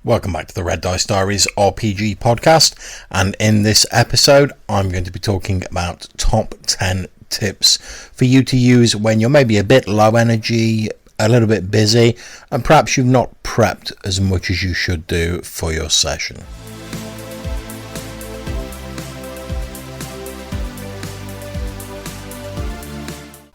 Welcome back to the Red Dice Diaries RPG podcast, and in this episode I'm going to be talking about top 10 tips for you to use when you're maybe a bit low energy, a little bit busy, and perhaps you've not prepped as much as you should do for your session.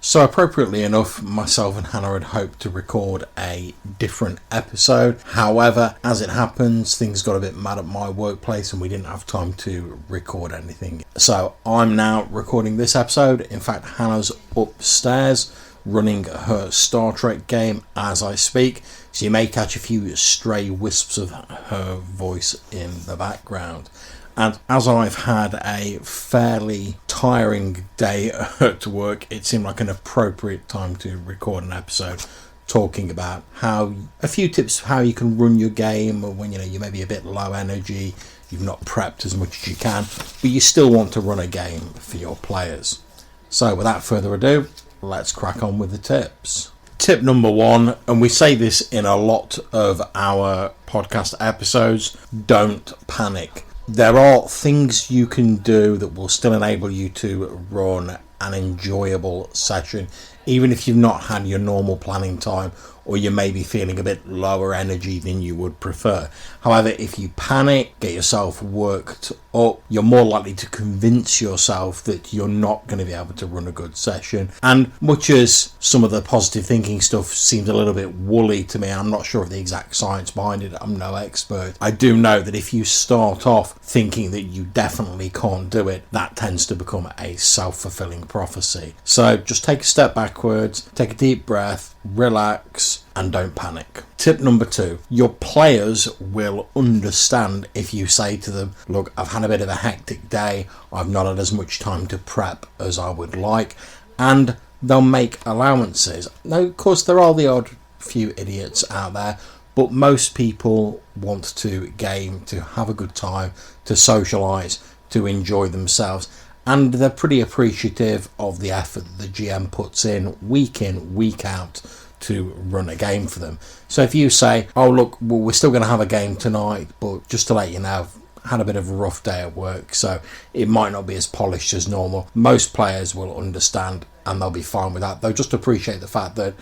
So appropriately enough, myself and Hannah had hoped to record a different episode. However, as it happens, things got a bit mad at my workplace and we didn't have time to record anything. So I'm now recording this episode. In fact, Hannah's upstairs running her Star Trek game as I speak. So you may catch a few stray wisps of her voice in the background. And as I've had a fairly tiring day at work, it seemed like an appropriate time to record an episode talking about a few tips of how you can run your game when you may be a bit low energy, you've not prepped as much as you can, but you still want to run a game for your players. So without further ado, let's crack on with the tips. Tip number 1, and we say this in a lot of our podcast episodes, don't panic. There are things you can do that will still enable you to run an enjoyable session, even if you've not had your normal planning time or you may be feeling a bit lower energy than you would prefer. However, if you panic, get yourself worked up, you're more likely to convince yourself that you're not going to be able to run a good session. And much as some of the positive thinking stuff seems a little bit woolly to me, I'm not sure of the exact science behind it, I'm no expert. I do know that if you start off thinking that you definitely can't do it, that tends to become a self-fulfilling prophecy. So just take a step backwards, take a deep breath, relax, and don't panic. Tip number 2, your players will understand if you say to them, look, I've had a bit of a hectic day, I've not had as much time to prep as I would like, and they'll make allowances. Now, of course, there are the odd few idiots out there, but most people want to game, to have a good time, to socialise, to enjoy themselves, and they're pretty appreciative of the effort that the GM puts in, week out, to run a game for them. So if you say, oh look, well, we're still going to have a game tonight, but just to let you know, I've had a bit of a rough day at work, so it might not be as polished as normal, most players will understand and they'll be fine with that. They'll just appreciate the fact that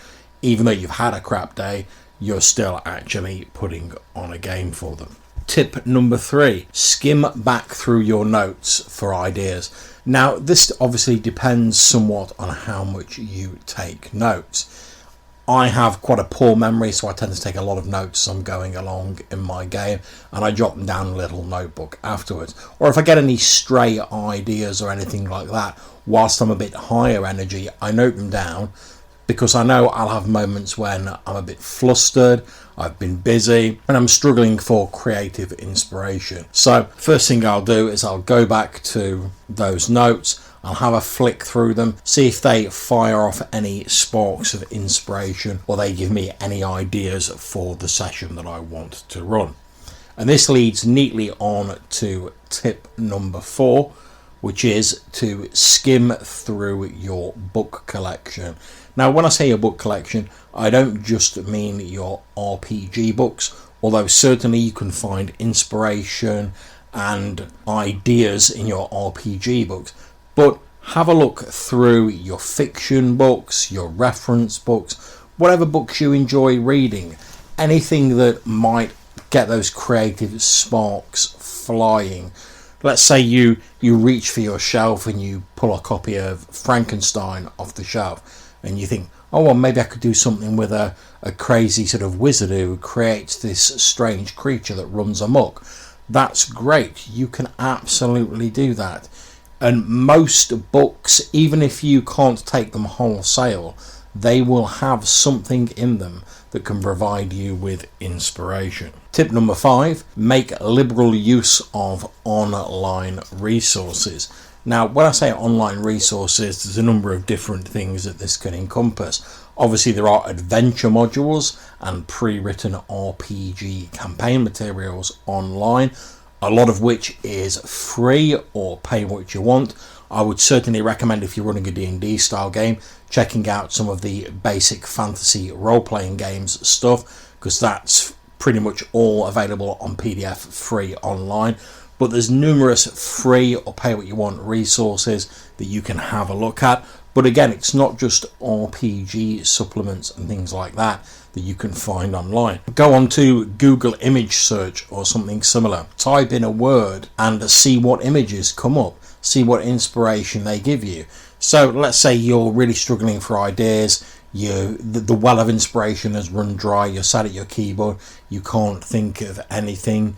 even though you've had a crap day, you're still actually putting on a game for them. Tip number 3, skim back through your notes for ideas. Now, this obviously depends somewhat on how much you take notes. I have quite a poor memory, so I tend to take a lot of notes as I'm going along in my game, and I jot them down in a little notebook afterwards. Or if I get any stray ideas or anything like that, whilst I'm a bit higher energy, I note them down, because I know I'll have moments when I'm a bit flustered, I've been busy, and I'm struggling for creative inspiration. So first thing I'll do is I'll go back to those notes, I'll have a flick through them, see if they fire off any sparks of inspiration or they give me any ideas for the session that I want to run. And this leads neatly on to tip number 4, which is to skim through your book collection. Now, when I say your book collection, I don't just mean your RPG books, although certainly you can find inspiration and ideas in your RPG books. But have a look through your fiction books, your reference books, whatever books you enjoy reading, anything that might get those creative sparks flying. Let's say you reach for your shelf and you pull a copy of Frankenstein off the shelf and you think, oh well, maybe I could do something with a crazy sort of wizard who creates this strange creature that runs amok. That's great, you can absolutely do that. And most books, even if you can't take them wholesale, they will have something in them that can provide you with inspiration. Tip number 5, make liberal use of online resources. Now, when I say online resources, there's a number of different things that this can encompass. Obviously, there are adventure modules and pre-written RPG campaign materials online, a lot of which is free or pay what you want. I would certainly recommend, if you're running a D&D style game, checking out some of the basic fantasy role-playing games stuff, because that's pretty much all available on PDF free online. But there's numerous free or pay what you want resources that you can have a look at. But again, it's not just RPG supplements and things like that you can find online. Go on to Google image search or something similar. Type in a word and see what images come up. See what inspiration they give you. So let's say you're really struggling for ideas. The well of inspiration has run dry. You're sat at your keyboard. You can't think of anything.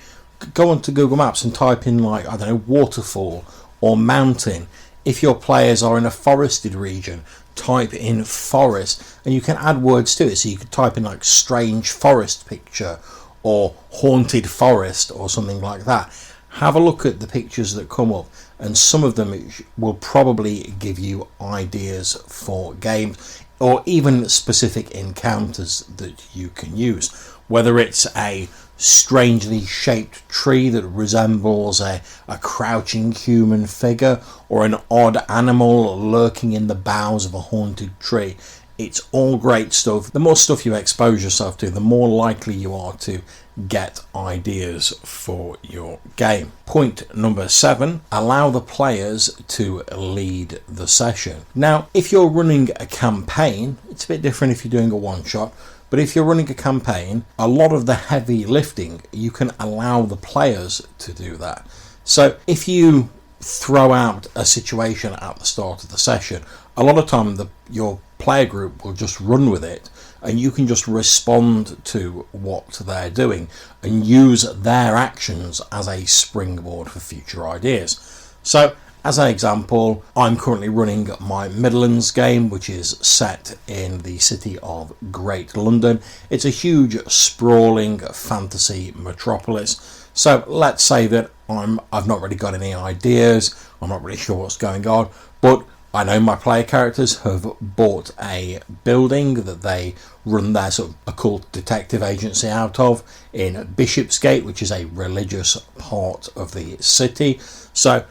Go onto Google Maps and type in, like, I don't know, waterfall or mountain. If your players are in a forested region, type in forest, and you can add words to it. So you could type in like strange forest picture or haunted forest or something like that. Have a look at the pictures that come up, and some of them will probably give you ideas for games or even specific encounters that you can use. Whether it's a strangely shaped tree that resembles a crouching human figure, or an odd animal lurking in the boughs of a haunted tree. It's all great stuff. The more stuff you expose yourself to, the more likely you are to get ideas for your game. Point number 7, allow the players to lead the session. Now, if you're running a campaign, it's a bit different if you're doing a one-shot. But if you're running a campaign, a lot of the heavy lifting, you can allow the players to do that. So if you throw out a situation at the start of the session, a lot of time your player group will just run with it, and you can just respond to what they're doing and use their actions as a springboard for future ideas. So as an example, I'm currently running my Midlands game, which is set in the city of Great London. It's a huge, sprawling fantasy metropolis. So let's say that I've not really got any ideas, I'm not really sure what's going on, but I know my player characters have bought a building that they run their sort of occult detective agency out of in Bishopsgate, which is a religious part of the city. So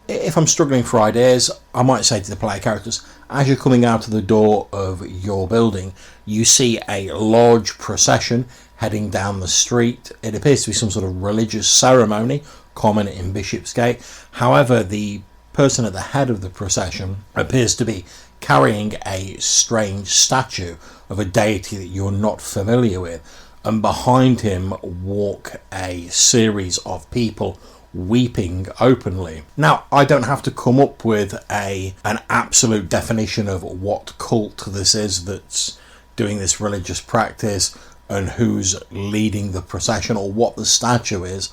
if I'm struggling for ideas, I might say to the player characters, as you're coming out of the door of your building, you see a large procession heading down the street. It appears to be some sort of religious ceremony common in Bishopsgate. However, the person at the head of the procession appears to be carrying a strange statue of a deity that you're not familiar with, and behind him walk a series of people weeping openly. Now, I don't have to come up with an absolute definition of what cult this is that's doing this religious practice and who's leading the procession or what the statue is.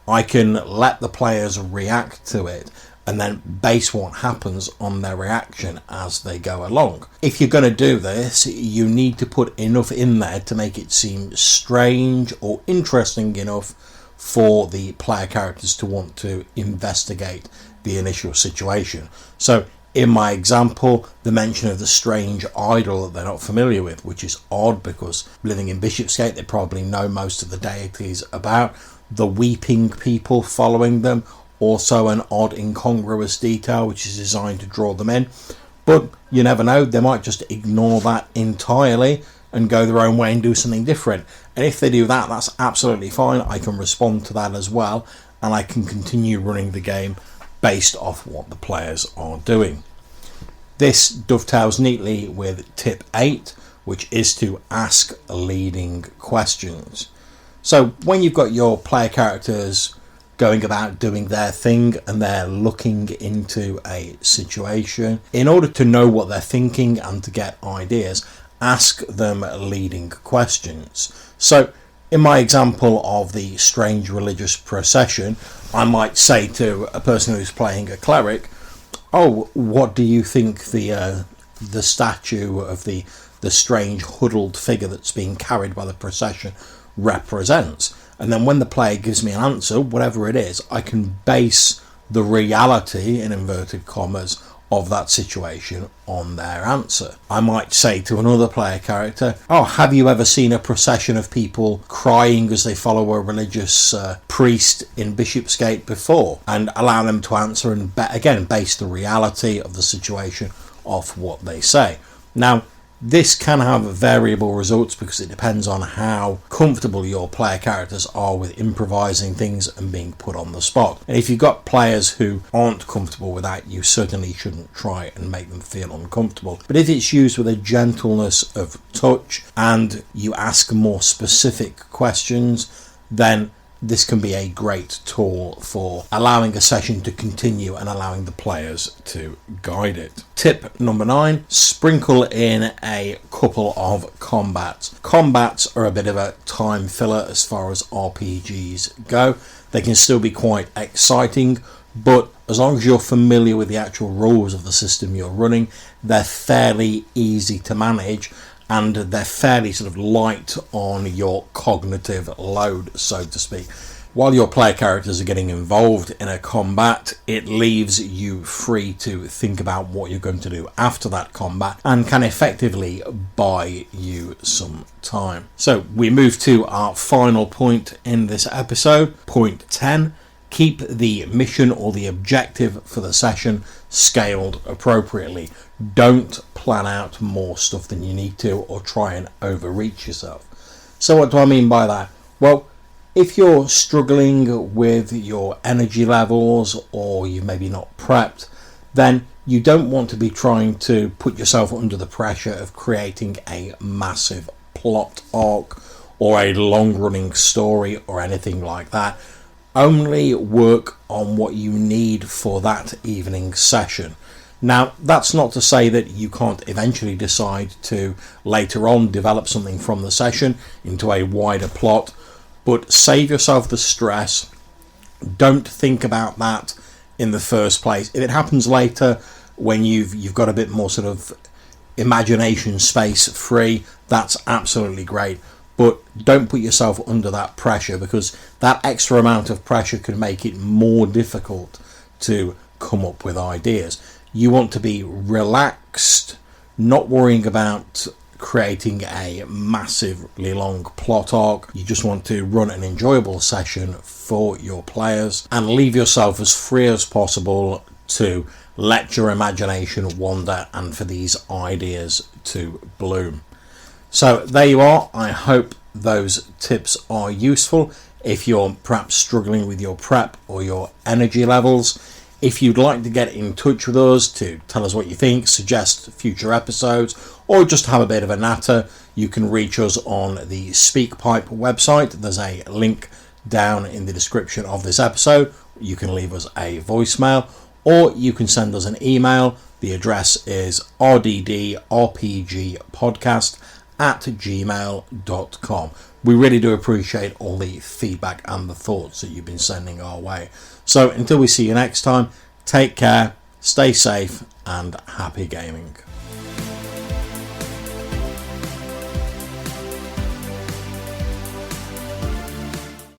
I can let the players react to it and then base what happens on their reaction as they go along. If you're going to do this, you need to put enough in there to make it seem strange or interesting enough for the player characters to want to investigate the initial situation. So in my example, the mention of the strange idol that they're not familiar with, which is odd because living in Bishopsgate, they probably know most of the deities about. The weeping people following them, also an odd incongruous detail which is designed to draw them in. But you never know, they might just ignore that entirely and go their own way and do something different. And if they do that, that's absolutely fine. I can respond to that as well, and I can continue running the game based off what the players are doing. This dovetails neatly with tip 8, which is to ask leading questions. So when you've got your player characters going about doing their thing and they're looking into a situation, in order to know what they're thinking and to get ideas, ask them leading questions. So in my example of the strange religious procession, I might say to a person who's playing a cleric, oh, what do you think the statue of the strange huddled figure that's being carried by the procession represents? And then when the player gives me an answer, whatever it is, I can base the reality, in inverted commas, of that situation on their answer. I might say to another player character, oh, have you ever seen a procession of people crying as they follow a religious priest in Bishopsgate before? And allow them to answer and again base the reality of the situation off what they say. Now, This can have variable results because it depends on how comfortable your player characters are with improvising things and being put on the spot. And if you've got players who aren't comfortable with that, you certainly shouldn't try and make them feel uncomfortable. But if it's used with a gentleness of touch and you ask more specific questions, then this can be a great tool for allowing a session to continue and allowing the players to guide it. Tip number 9, sprinkle in a couple of combats. Combats are a bit of a time filler as far as RPGs go. They can still be quite exciting, but as long as you're familiar with the actual rules of the system you're running, they're fairly easy to manage, and they're fairly sort of light on your cognitive load, so to speak. While your player characters are getting involved in a combat, it leaves you free to think about what you're going to do after that combat and can effectively buy you some time. So we move to our final point in this episode, point 10. Keep the mission or the objective for the session scaled appropriately. Don't plan out more stuff than you need to or try and overreach yourself. So what do I mean by that? Well, if you're struggling with your energy levels or you maybe not prepped, then you don't want to be trying to put yourself under the pressure of creating a massive plot arc or a long-running story or anything like that. Only work on what you need for that evening session. Now, that's not to say that you can't eventually decide to later on develop something from the session into a wider plot, but save yourself the stress. Don't think about that in the first place. If it happens later when you've got a bit more sort of imagination space free, that's absolutely great. But don't put yourself under that pressure, because that extra amount of pressure can make it more difficult to come up with ideas. You want to be relaxed, not worrying about creating a massively long plot arc. You just want to run an enjoyable session for your players and leave yourself as free as possible to let your imagination wander and for these ideas to bloom. So there you are. I hope those tips are useful if you're perhaps struggling with your prep or your energy levels. If you'd like to get in touch with us to tell us what you think, suggest future episodes, or just have a bit of a natter, you can reach us on the SpeakPipe website. There's a link down in the description of this episode. You can leave us a voicemail, or you can send us an email. The address is rddrpgpodcast@gmail.com. We really do appreciate all the feedback and the thoughts that you've been sending our way. So until we see you next time, take care, stay safe, and happy gaming.